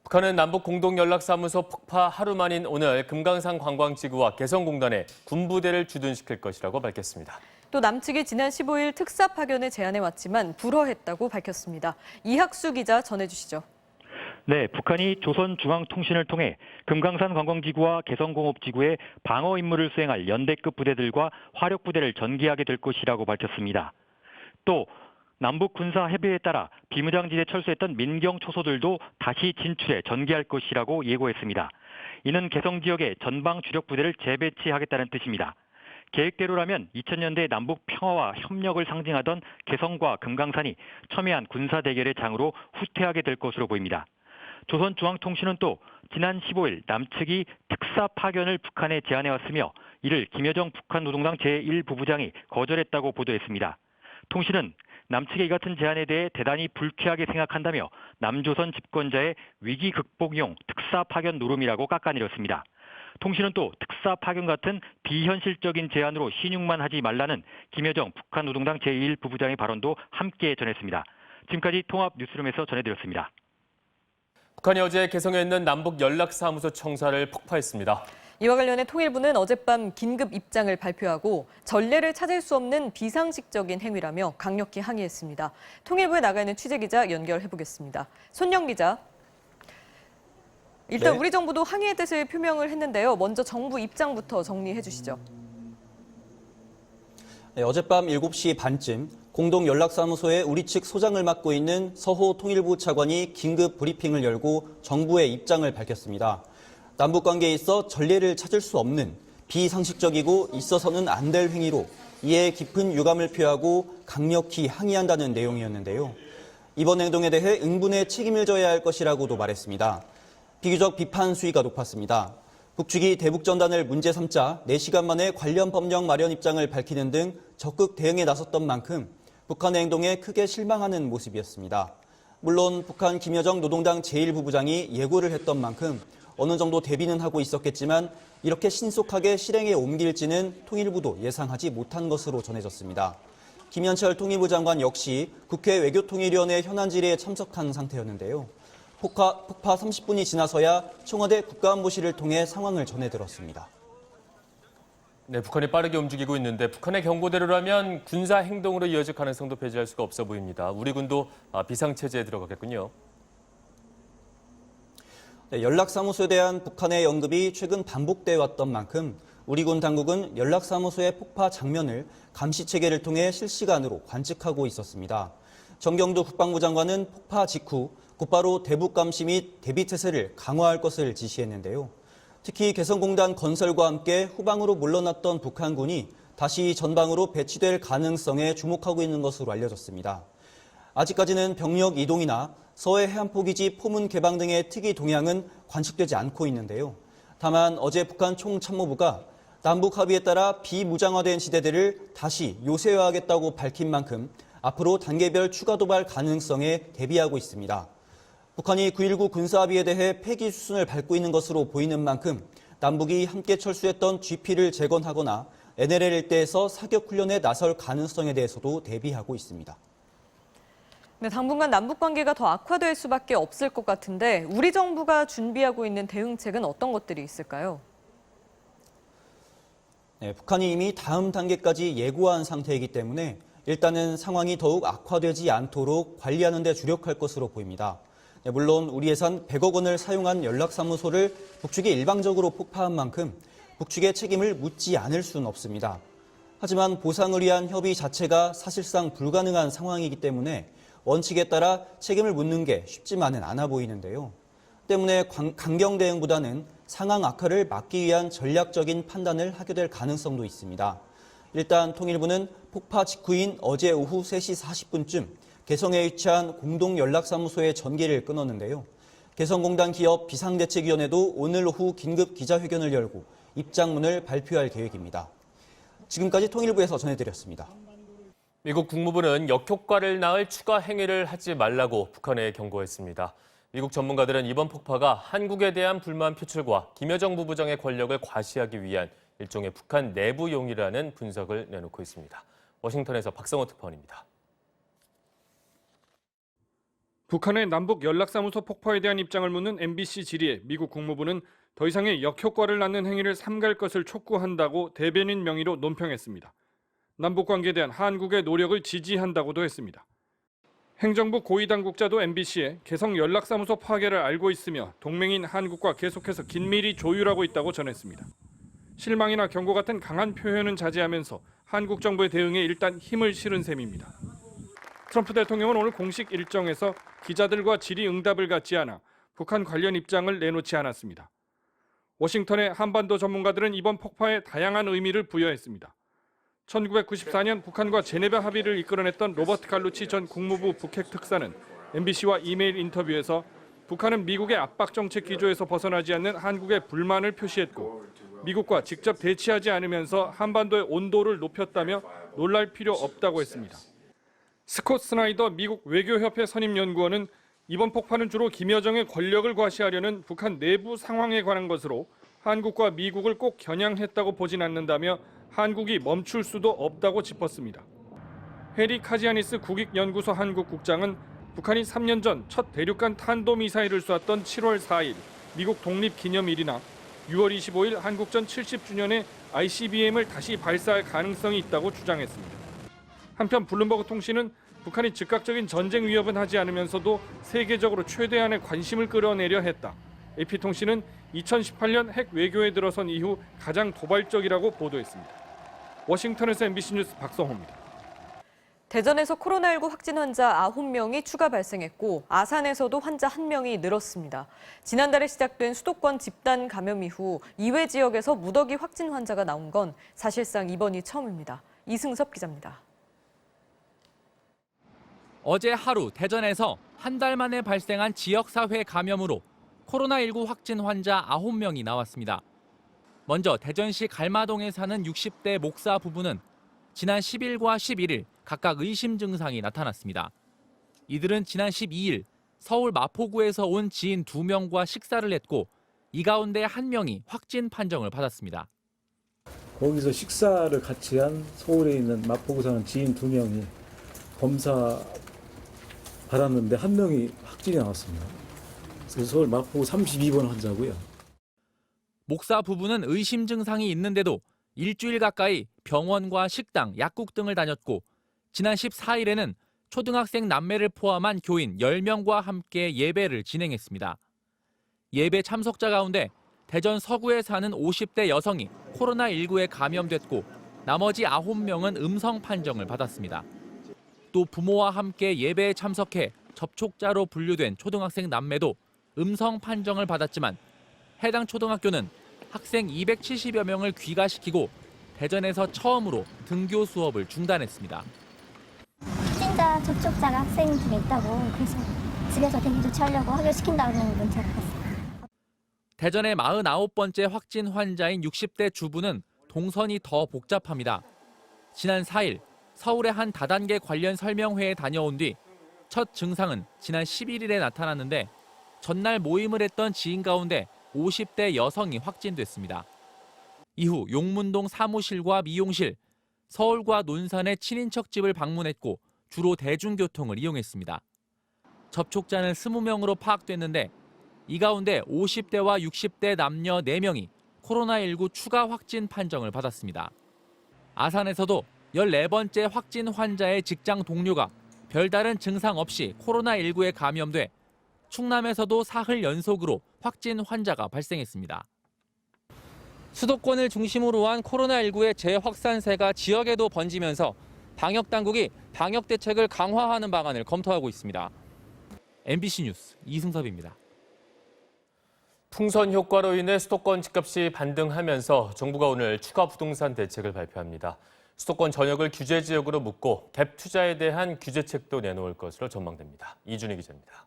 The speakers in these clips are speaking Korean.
북한은 남북 공동연락사무소 폭파 하루 만인 오늘 금강산 관광지구와 개성공단에 군부대를 주둔시킬 것이라고 밝혔습니다. 또 남측이 지난 15일 특사 파견을 제안해왔지만 불허했다고 밝혔습니다. 이학수 기자 전해주시죠. 네, 북한이 조선중앙통신을 통해 금강산 관광지구와 개성공업지구에 방어 임무를 수행할 연대급 부대들과 화력부대를 전개하게 될 것이라고 밝혔습니다. 또 남북 군사 협의에 따라 비무장지대 철수했던 민경 초소들도 다시 진출해 전개할 것이라고 예고했습니다. 이는 개성 지역에 전방 주력 부대를 재배치하겠다는 뜻입니다. 계획대로라면 2000년대 남북 평화와 협력을 상징하던 개성과 금강산이 첨예한 군사 대결의 장으로 후퇴하게 될 것으로 보입니다. 조선중앙통신은 또 지난 15일 남측이 특사 파견을 북한에 제안해왔으며 이를 김여정 북한 노동당 제1부부장이 거절했다고 보도했습니다. 통신은 남측의 이 같은 제안에 대해 대단히 불쾌하게 생각한다며 남조선 집권자의 위기 극복용 특사 파견 노름이라고 깎아내렸습니다. 통신은 또 특사 파견 같은 비현실적인 제안으로 신용만 하지 말라는 김여정 북한 노동당 제1부부장의 발언도 함께 전했습니다. 지금까지 통합 뉴스룸에서 전해드렸습니다. 북한이 어제 개성에 있는 남북연락사무소 청사를 폭파했습니다. 이와 관련해 통일부는 어젯밤 긴급 입장을 발표하고 전례를 찾을 수 없는 비상식적인 행위라며 강력히 항의했습니다. 통일부에 나가 있는 취재기자 연결해보겠습니다. 손영 기자. 일단 네. 우리 정부도 항의의 뜻을 표명을 했는데요. 먼저 정부 입장부터 정리해 주시죠. 네, 어젯밤 7시 반쯤 공동연락사무소의 우리 측 소장을 맡고 있는 서호 통일부 차관이 긴급 브리핑을 열고 정부의 입장을 밝혔습니다. 남북관계에 있어 전례를 찾을 수 없는 비상식적이고 있어서는 안 될 행위로 이에 깊은 유감을 표하고 강력히 항의한다는 내용이었는데요. 이번 행동에 대해 응분의 책임을 져야 할 것이라고도 말했습니다. 비교적 비판 수위가 높았습니다. 북측이 대북전단을 문제 삼자 4시간 만에 관련 법령 마련 입장을 밝히는 등 적극 대응에 나섰던 만큼 북한의 행동에 크게 실망하는 모습이었습니다. 물론 북한 김여정 노동당 제1부부장이 예고를 했던 만큼 어느 정도 대비는 하고 있었겠지만 이렇게 신속하게 실행에 옮길지는 통일부도 예상하지 못한 것으로 전해졌습니다. 김현철 통일부 장관 역시 국회 외교통일위원회 현안 질의에 참석한 상태였는데요. 폭파 30분이 지나서야 청와대 국가안보실을 통해 상황을 전해들었습니다. 네, 북한이 빠르게 움직이고 있는데 북한의 경고대로라면 군사 행동으로 이어질 가능성도 배제할 수가 없어 보입니다. 우리 군도 비상체제에 들어가겠군요. 네, 연락사무소에 대한 북한의 언급이 최근 반복돼 왔던 만큼 우리 군 당국은 연락사무소의 폭파 장면을 감시체계를 통해 실시간으로 관측하고 있었습니다. 정경두 국방부 장관은 폭파 직후 곧바로 대북 감시 및 대비태세를 강화할 것을 지시했는데요. 특히 개성공단 건설과 함께 후방으로 물러났던 북한군이 다시 전방으로 배치될 가능성에 주목하고 있는 것으로 알려졌습니다. 아직까지는 병력 이동이나 서해 해안포기지 포문 개방 등의 특이 동향은 관측되지 않고 있는데요. 다만 어제 북한 총참모부가 남북 합의에 따라 비무장화된 지대들을 다시 요새화하겠다고 밝힌 만큼 앞으로 단계별 추가 도발 가능성에 대비하고 있습니다. 북한이 9.19 군사합의에 대해 폐기 수순을 밟고 있는 것으로 보이는 만큼 남북이 함께 철수했던 GP를 재건하거나 NLL 일대에서 사격 훈련에 나설 가능성에 대해서도 대비하고 있습니다. 네, 당분간 남북 관계가 더 악화될 수밖에 없을 것 같은데 우리 정부가 준비하고 있는 대응책은 어떤 것들이 있을까요? 네, 북한이 이미 다음 단계까지 예고한 상태이기 때문에 일단은 상황이 더욱 악화되지 않도록 관리하는 데 주력할 것으로 보입니다. 네, 물론 우리 예산 100억 원을 사용한 연락사무소를 북측이 일방적으로 폭파한 만큼 북측의 책임을 묻지 않을 수는 없습니다. 하지만 보상을 위한 협의 자체가 사실상 불가능한 상황이기 때문에 원칙에 따라 책임을 묻는 게 쉽지만은 않아 보이는데요. 때문에 강경 대응보다는 상황 악화를 막기 위한 전략적인 판단을 하게 될 가능성도 있습니다. 일단 통일부는 폭파 직후인 어제 오후 3시 40분쯤 개성에 위치한 공동연락사무소의 전기를 끊었는데요. 개성공단 기업 비상대책위원회도 오늘 오후 긴급 기자회견을 열고 입장문을 발표할 계획입니다. 지금까지 통일부에서 전해드렸습니다. 미국 국무부는 역효과를 낳을 추가 행위를 하지 말라고 북한에 경고했습니다. 미국 전문가들은 이번 폭파가 한국에 대한 불만 표출과 김여정 부부장의 권력을 과시하기 위한 일종의 북한 내부용이라는 분석을 내놓고 있습니다. 워싱턴에서 박성호 특파원입니다. 북한의 남북 연락사무소 폭파에 대한 입장을 묻는 MBC 질의에 미국 국무부는 더 이상의 역효과를 낳는 행위를 삼갈 것을 촉구한다고 대변인 명의로 논평했습니다. 남북 관계에 대한 한국의 노력을 지지한다고도 했습니다. 행정부 고위당국자도 MBC에 개성 연락사무소 파괴를 알고 있으며 동맹인 한국과 계속해서 긴밀히 조율하고 있다고 전했습니다. 실망이나 경고 같은 강한 표현은 자제하면서 한국 정부의 대응에 일단 힘을 실은 셈입니다. 트럼프 대통령은 오늘 공식 일정에서 기자들과 질의응답을 갖지 않아 북한 관련 입장을 내놓지 않았습니다. 워싱턴의 한반도 전문가들은 이번 폭파에 다양한 의미를 부여했습니다. 1994년 북한과 제네바 합의를 이끌어냈던 로버트 갈루치 전 국무부 북핵 특사는 MBC와 이메일 인터뷰에서 북한은 미국의 압박 정책 기조에서 벗어나지 않는 한국의 불만을 표시했고 미국과 직접 대치하지 않으면서 한반도의 온도를 높였다며 놀랄 필요 없다고 했습니다. 스콧 스나이더 미국 외교협회 선임연구원은 이번 폭파는 주로 김여정의 권력을 과시하려는 북한 내부 상황에 관한 것으로 한국과 미국을 꼭 겨냥했다고 보진 않는다며 한국이 멈출 수도 없다고 짚었습니다. 해리 카지아니스 국익연구소 한국국장은 북한이 3년 전 첫 대륙간 탄도미사일을 쏘았던 7월 4일 미국 독립기념일이나 6월 25일 한국전 70주년에 ICBM을 다시 발사할 가능성이 있다고 주장했습니다. 한편 블룸버그 통신은 북한이 즉각적인 전쟁 위협은 하지 않으면서도 세계적으로 최대한의 관심을 끌어내려 했다. AP통신은 2018년 핵 외교에 들어선 이후 가장 도발적이라고 보도했습니다. 워싱턴에서 MBC 뉴스 박성호입니다. 대전에서 코로나19 확진 환자 9명이 추가 발생했고 아산에서도 환자 1명이 늘었습니다. 지난달에 시작된 수도권 집단 감염 이후 이외 지역에서 무더기 확진 환자가 나온 건 사실상 이번이 처음입니다. 이승섭 기자입니다. 어제 하루 대전에서 한 달 만에 발생한 지역사회 감염으로 코로나19 확진 환자 9명이 나왔습니다. 먼저 대전시 갈마동에 사는 60대 목사 부부는 지난 10일과 11일 각각 의심 증상이 나타났습니다. 이들은 지난 12일 서울 마포구에서 온 지인 2명과 식사를 했고 이 가운데 1명이 확진 판정을 받았습니다. 거기서 식사를 같이 한 서울에 있는 마포구 사는 지인 2명이 검사 받았는데 1명이 확진이 나왔습니다. 그래서 서울 마포구 32번 환자고요. 목사 부부는 의심 증상이 있는데도 일주일 가까이 병원과 식당, 약국 등을 다녔고 지난 14일에는 초등학생 남매를 포함한 교인 10명과 함께 예배를 진행했습니다. 예배 참석자 가운데 대전 서구에 사는 50대 여성이 코로나19에 감염됐고 나머지 9명은 음성 판정을 받았습니다. 또 부모와 함께 예배에 참석해 접촉자로 분류된 초등학생 남매도 음성 판정을 받았지만 해당 초등학교는 학생 270여 명을 귀가시키고 대전에서 처음으로 등교 수업을 중단했습니다. 확진자 접촉자가 학생 중에 있다고 그래서 집에서 대기 조치하려고 하교시킨다는 문자가 왔어요. 대전의 49번째 확진 환자인 60대 주부는 동선이 더 복잡합니다. 지난 4일 서울의 한 다단계 관련 설명회에 다녀온 뒤 첫 증상은 지난 11일에 나타났는데 전날 모임을 했던 지인 가운데 50대 여성이 확진됐습니다. 이후 용문동 사무실과 미용실, 서울과 논산의 친인척 집을 방문했고 주로 대중교통을 이용했습니다. 접촉자는 20명으로 파악됐는데 이 가운데 50대와 60대 남녀 4명이 코로나19 추가 확진 판정을 받았습니다. 아산에서도 14번째 확진 환자의 직장 동료가 별다른 증상 없이 코로나19에 감염돼 충남에서도 사흘 연속으로 확진 환자가 발생했습니다. 수도권을 중심으로 한 코로나19의 재확산세가 지역에도 번지면서 방역당국이 방역 대책을 강화하는 방안을 검토하고 있습니다. MBC 뉴스 이승섭입니다. 풍선 효과로 인해 수도권 집값이 반등하면서 정부가 오늘 추가 부동산 대책을 발표합니다. 수도권 전역을 규제 지역으로 묶고 갭 투자에 대한 규제책도 내놓을 것으로 전망됩니다. 이준희 기자입니다.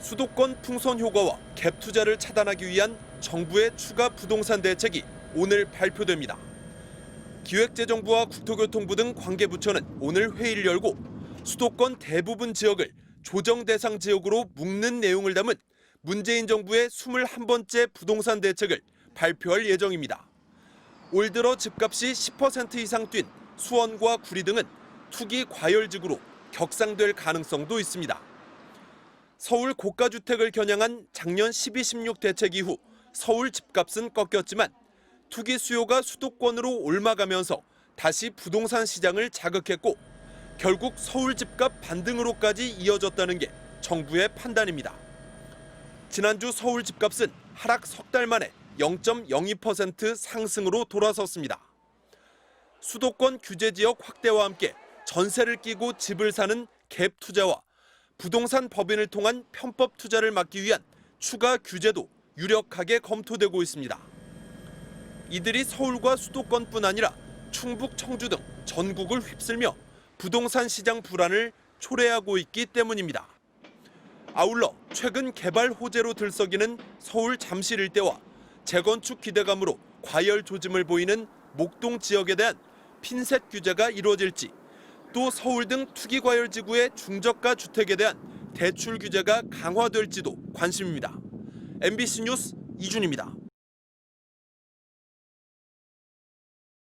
수도권 풍선 효과와 갭 투자를 차단하기 위한 정부의 추가 부동산 대책이 오늘 발표됩니다. 기획재정부와 국토교통부 등 관계부처는 오늘 회의를 열고 수도권 대부분 지역을 조정 대상 지역으로 묶는 내용을 담은 문재인 정부의 21번째 부동산 대책을 발표할 예정입니다. 올 들어 집값이 10% 이상 뛴 수원과 구리 등은 투기 과열지구로 격상될 가능성도 있습니다. 서울 고가주택을 겨냥한 작년 12.16 대책 이후 서울 집값은 꺾였지만 투기 수요가 수도권으로 옮아가면서 다시 부동산 시장을 자극했고 결국 서울 집값 반등으로까지 이어졌다는 게 정부의 판단입니다. 지난주 서울 집값은 하락 석 달 만에 0.02% 상승으로 돌아섰습니다. 수도권 규제 지역 확대와 함께 전세를 끼고 집을 사는 갭 투자와 부동산 법인을 통한 편법 투자를 막기 위한 추가 규제도 유력하게 검토되고 있습니다. 이들이 서울과 수도권뿐 아니라 충북, 청주 등 전국을 휩쓸며 부동산 시장 불안을 초래하고 있기 때문입니다. 아울러 최근 개발 호재로 들썩이는 서울 잠실 일대와 재건축 기대감으로 과열 조짐을 보이는 목동 지역에 대한 핀셋 규제가 이루어질지, 또 서울 등 투기 과열 지구의 중저가 주택에 대한 대출 규제가 강화될지도 관심입니다. MBC 뉴스 이준입니다.